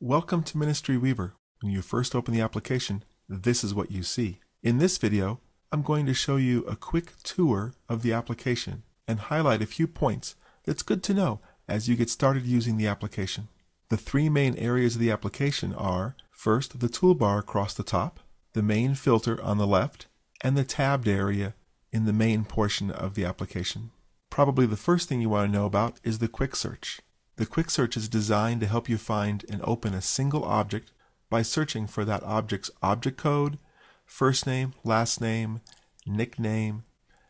Welcome to Ministry Weaver. When you first open the application, this is what you see. In this video, I'm going to show you a quick tour of the application and highlight a few points that's good to know as you get started using the application. The three main areas of the application are, first, the toolbar across the top, the main filter on the left, and the tabbed area in the main portion of the application. Probably the first thing you want to know about is the quick search. The quick search is designed to help you find and open a single object by searching for that object's object code, first name, last name, nickname,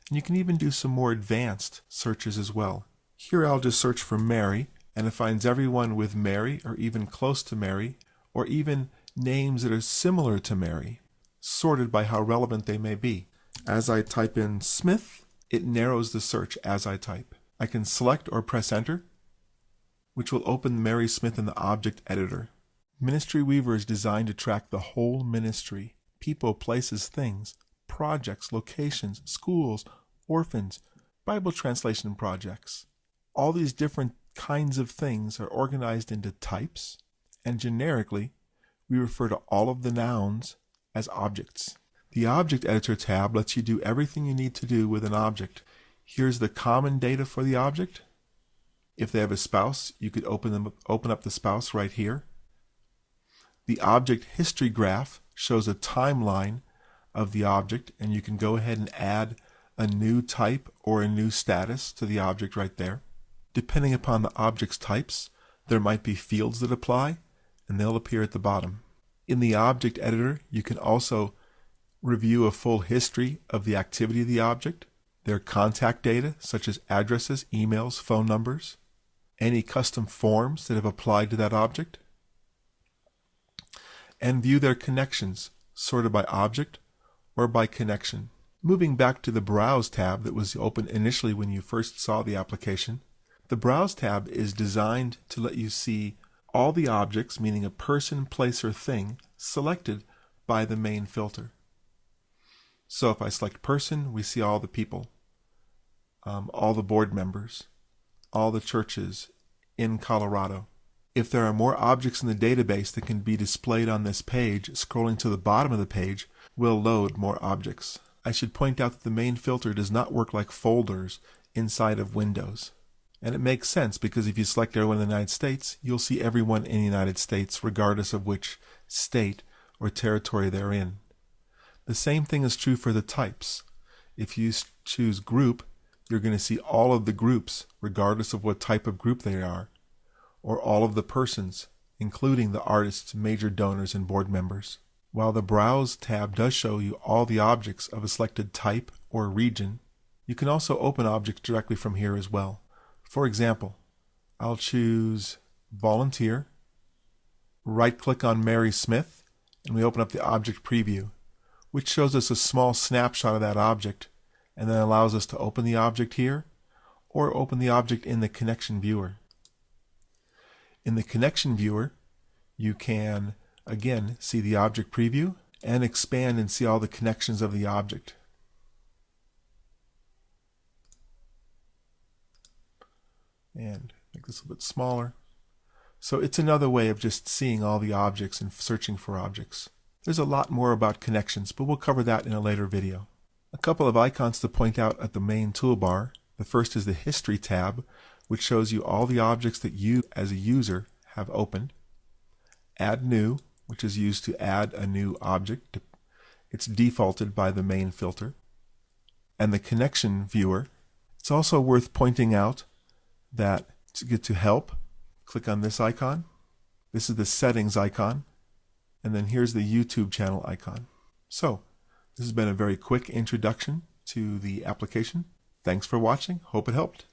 and you can even do some more advanced searches as well. Here I'll just search for Mary, and it finds everyone with Mary or even close to Mary, or even names that are similar to Mary, sorted by how relevant they may be. As I type in Smith, it narrows the search as I type. I can select or press enter, which will open Mary Smith in the object editor. Ministry Weaver is designed to track the whole ministry: people, places, things, projects, locations, schools, orphans, Bible translation projects. All these different kinds of things are organized into types, and generically, we refer to all of the nouns as objects. The Object Editor tab lets you do everything you need to do with an object. Here's the common data for the object. If they have a spouse, you could open up the spouse right here. The object history graph shows a timeline of the object, and you can go ahead and add a new type or a new status to the object right there. Depending upon the object's types, there might be fields that apply, and they'll appear at the bottom. In the object editor, you can also review a full history of the activity of the object, their contact data such as addresses, emails, phone numbers, any custom forms that have applied to that object, and view their connections sorted by object or by connection. Moving back to the Browse tab that was open initially when you first saw the application, the Browse tab is designed to let you see all the objects, meaning a person, place, or thing, selected by the main filter. So if I select person, we see all the people, all the board members, all the churches in Colorado. If there are more objects in the database that can be displayed on this page, scrolling to the bottom of the page will load more objects. I should point out that the main filter does not work like folders inside of Windows. And it makes sense because if you select everyone in the United States, you'll see everyone in the United States regardless of which state or territory they're in. The same thing is true for the types. If you choose group, you're going to see all of the groups regardless of what type of group they are, or all of the persons, including the artists, major donors, and board members. While the Browse tab does show you all the objects of a selected type or region, you can also open objects directly from here as well. For example, I'll choose Volunteer, right-click on Mary Smith, and we open up the Object Preview, which shows us a small snapshot of that object and then allows us to open the object here or open the object in the Connection Viewer. In the Connection Viewer, you can, again, see the Object Preview and expand and see all the connections of the object. And make this a little bit smaller. So it's another way of just seeing all the objects and searching for objects. There's a lot more about connections, but we'll cover that in a later video. A couple of icons to point out at the main toolbar. The first is the History tab, which shows you all the objects that you as a user have opened. Add New, which is used to add a new object. It's defaulted by the main filter. And the Connection Viewer. It's also worth pointing out that to get to Help, click on this icon. This is the Settings icon. And then here's the YouTube channel icon. So, this has been a very quick introduction to the application. Thanks for watching. Hope it helped.